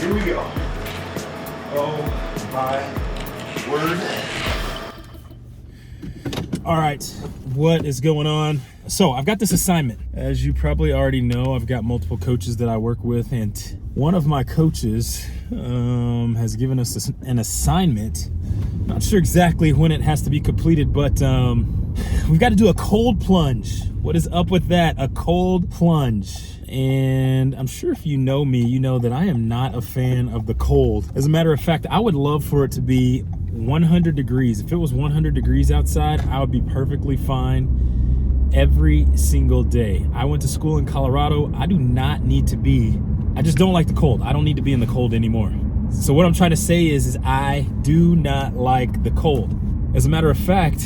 Here we go. Oh my word. All right, what is going on? So I've got this assignment. As you probably already know, I've got multiple coaches that I work with, and one of my coaches has given us an assignment. Not sure exactly when it has to be completed, but we've got to do a cold plunge. What is up with that? A cold plunge. And I'm sure if you know me, you know that I am not a fan of the cold. As a matter of fact, I would love for it to be 100 degrees. If it was 100 degrees outside, I would be perfectly fine every single day. I went to school in Colorado. I do not need to be, I just don't like the cold. I don't need to be in the cold anymore. So what I'm trying to say is I do not like the cold. As a matter of fact,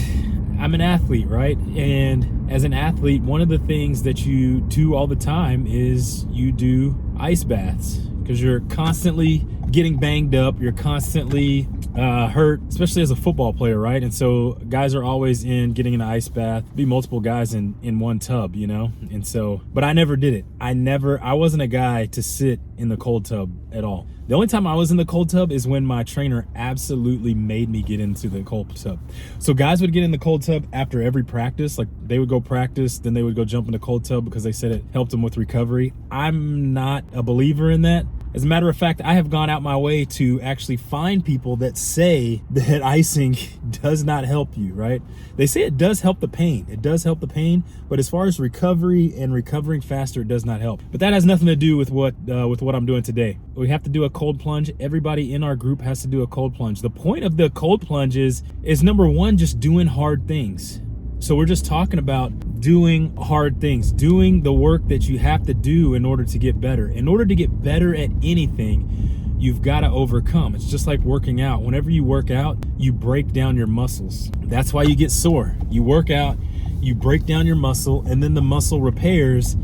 I'm an athlete, right? And as an athlete, one of the things that you do all the time is you do ice baths, because you're constantly getting banged up. You're constantly hurt, especially as a football player, right? And so guys are always getting in an ice bath, be multiple guys in one tub, you know? And so, but I never did it. I wasn't a guy to sit in the cold tub at all. The only time I was in the cold tub is when my trainer absolutely made me get into the cold tub. So guys would get in the cold tub after every practice. Like they would go practice, then they would go jump in the cold tub because they said it helped them with recovery. I'm not a believer in that. As a matter of fact, I have gone out my way to actually find people that say that icing does not help you, right? They say it does help the pain. It does help the pain, but as far as recovery and recovering faster, it does not help. But that has nothing to do with what I'm doing today. We have to do a cold plunge. Everybody in our group has to do a cold plunge. The point of the cold plunge is number one, just doing hard things. So we're just talking about doing hard things, doing the work that you have to do in order to get better. In order to get better at anything, you've got to overcome. It's just like working out. Whenever you work out, you break down your muscles. That's why you get sore. You work out, you break down your muscle, and then the muscle repairs.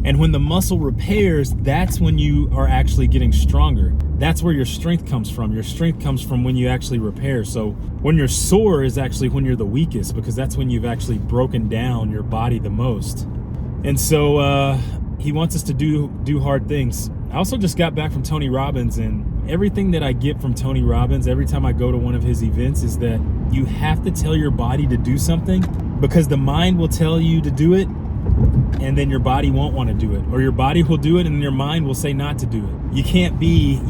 And when the muscle repairs, that's when you are actually getting stronger. That's where your strength comes from. Your strength comes from when you actually repair. So when you're sore is actually when you're the weakest, because that's when you've actually broken down your body the most. And so he wants us to do hard things. I also just got back from Tony Robbins, and everything that I get from Tony Robbins every time I go to one of his events is that you have to tell your body to do something, because the mind will tell you to do it, and then your body won't want to do it, or your body will do it and your mind will say not to do it. You can't be,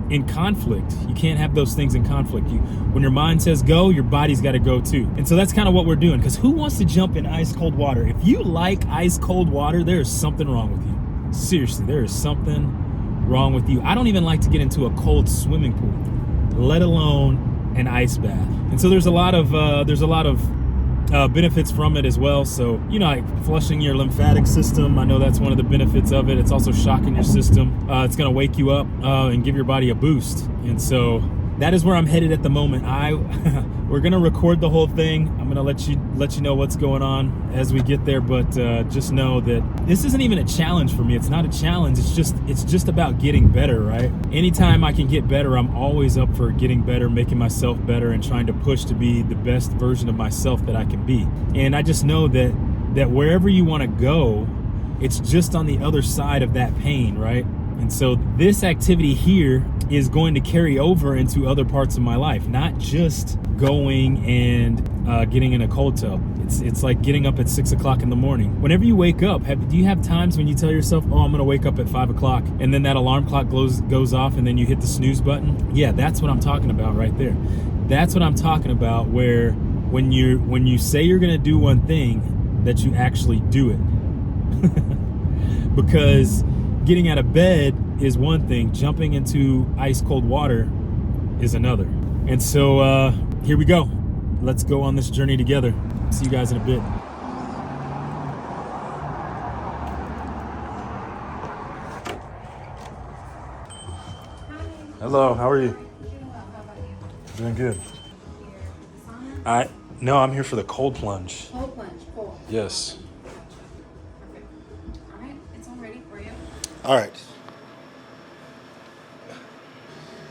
in conflict. You can't have those things in conflict. When your mind says go, your body's got to go too. And so that's kind of what we're doing, because who wants to jump in ice cold water? If you like ice cold water, there is something wrong with you. Seriously, there is something wrong with you. I don't even like to get into a cold swimming pool, let alone an ice bath. And so there's a lot of benefits from it as well. So, like flushing your lymphatic system, I know that's one of the benefits of it. It's also shocking your system. It's going to wake you up and give your body a boost. And so that is where I'm headed at the moment. We're going to record the whole thing. I'm going to let you know what's going on as we get there. But just know that this isn't even a challenge for me. It's not a challenge. It's just about getting better, right? Anytime I can get better, I'm always up for getting better, making myself better, and trying to push to be the best version of myself that I can be. And I just know that wherever you want to go, it's just on the other side of that pain, right? And so this activity here is going to carry over into other parts of my life, not just going and getting in a cold tub. It's like getting up at 6 o'clock in the morning. Whenever you wake up, do you have times when you tell yourself, oh, I'm going to wake up at 5 o'clock, and then that alarm clock goes off and then you hit the snooze button? Yeah, that's what I'm talking about right there. That's what I'm talking about, where when you say you're going to do one thing, that you actually do it. Because getting out of bed is one thing, jumping into ice cold water is another. And so here we go. Let's go on this journey together. See you guys in a bit. Hello, how are you? Doing good. No, I'm here for the cold plunge. Cold plunge, cool. Yes. Perfect. All right, it's all ready for you. All right.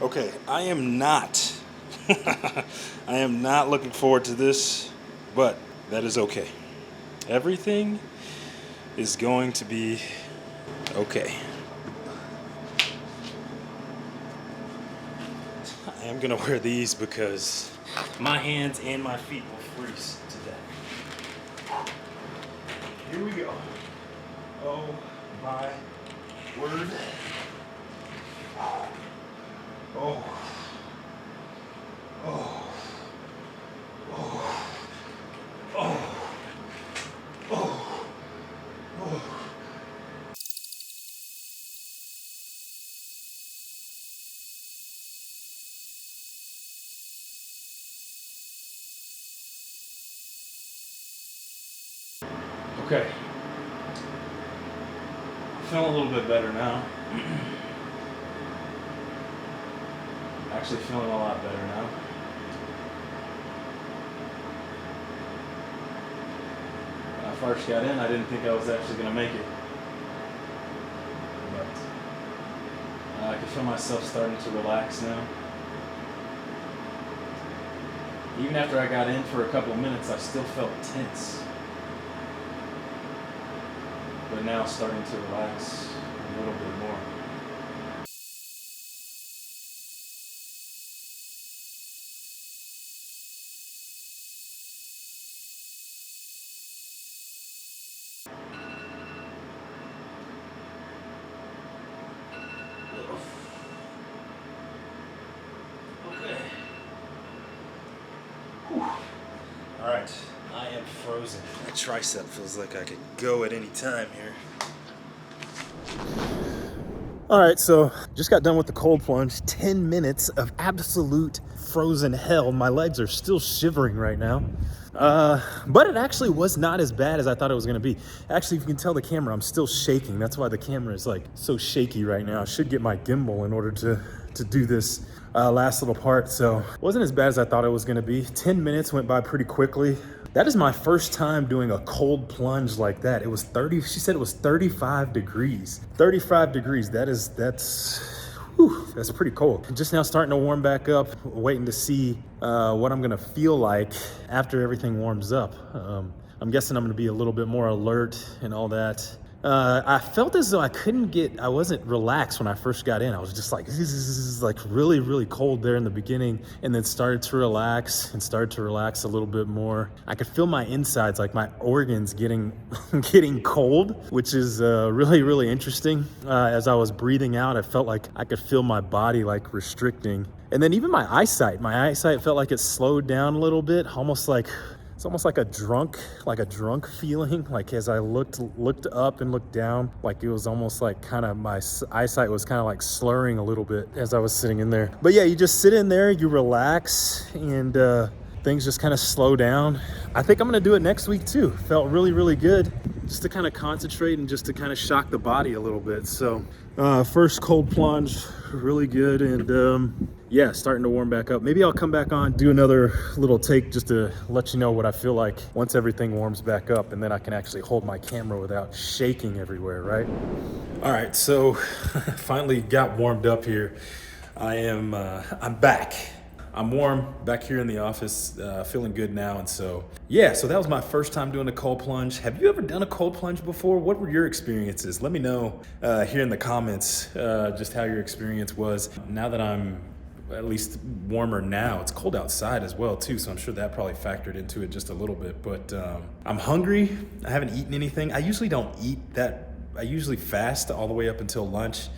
Okay, I am not looking forward to this, but that is okay. Everything is going to be okay. I am gonna wear these because my hands and my feet will freeze to death. Here we go. Oh my word. Oh. Oh. Oh. Oh. Oh. Oh. Okay. Feeling a little bit better now. Actually feeling a lot better now. When I first got in, I didn't think I was actually going to make it. But I can feel myself starting to relax now. Even after I got in for a couple of minutes, I still felt tense. But now starting to relax a little bit more. Okay. Whew. All right, I am frozen. My tricep feels like I could go at any time here. All right, so just got done with the cold plunge. 10 minutes of absolute frozen hell. My legs are still shivering right now. But it actually was not as bad as I thought it was gonna be. Actually, if you can tell the camera, I'm still shaking. That's why the camera is like so shaky right now. I should get my gimbal in order to do this last little part. So it wasn't as bad as I thought it was gonna be. 10 minutes went by pretty quickly. That is my first time doing a cold plunge like that. It was 30, she said it was 35 degrees. 35 degrees, that's pretty cold. Just now starting to warm back up, waiting to see what I'm gonna feel like after everything warms up. I'm guessing I'm gonna be a little bit more alert and all that. I felt as though I wasn't relaxed when I first got in. I was just like, this is like really, really cold there in the beginning, and then started to relax a little bit more. I could feel my insides, like my organs getting cold, which is really, really interesting. As I was breathing out, I felt like I could feel my body like restricting. And then even my eyesight felt like it slowed down a little bit, it's almost like a drunk feeling. Like as I looked up and looked down, like it was almost like kind of my eyesight was kind of like slurring a little bit as I was sitting in there. But yeah, you just sit in there, you relax, and things just kind of slow down. I think I'm gonna do it next week too. Felt really, really good, just to kind of concentrate and just to kind of shock the body a little bit. So first cold plunge, really good, and yeah, starting to warm back up. Maybe I'll come back on, do another little take just to let you know what I feel like once everything warms back up, and then I can actually hold my camera without shaking everywhere, right? All right, so finally got warmed up here. I'm back. I'm warm back here in the office, feeling good now. And so, yeah, so that was my first time doing a cold plunge. Have you ever done a cold plunge before? What were your experiences? Let me know here in the comments just how your experience was. Now that I'm at least warmer now, it's cold outside as well too, so I'm sure that probably factored into it just a little bit. But I'm hungry. I haven't eaten anything. I usually don't eat that. I usually fast all the way up until lunch.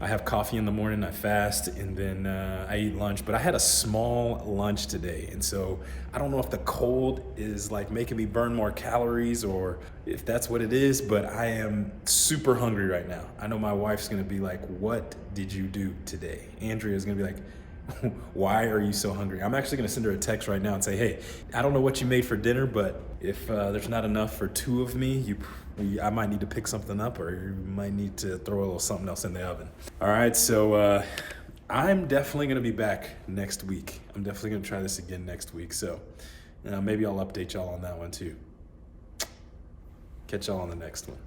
I have coffee in the morning, I fast, and then I eat lunch. But I had a small lunch today, and so I don't know if the cold is like making me burn more calories or if that's what it is, but I am super hungry right now. I know my wife's gonna be like, what did you do today? Andrea's gonna be like, why are you so hungry? I'm actually gonna send her a text right now and say, hey, I don't know what you made for dinner, but if there's not enough for two of me, I might need to pick something up, or you might need to throw a little something else in the oven. All right, so I'm definitely gonna be back next week. I'm definitely gonna try this again next week. So maybe I'll update y'all on that one too. Catch y'all on the next one.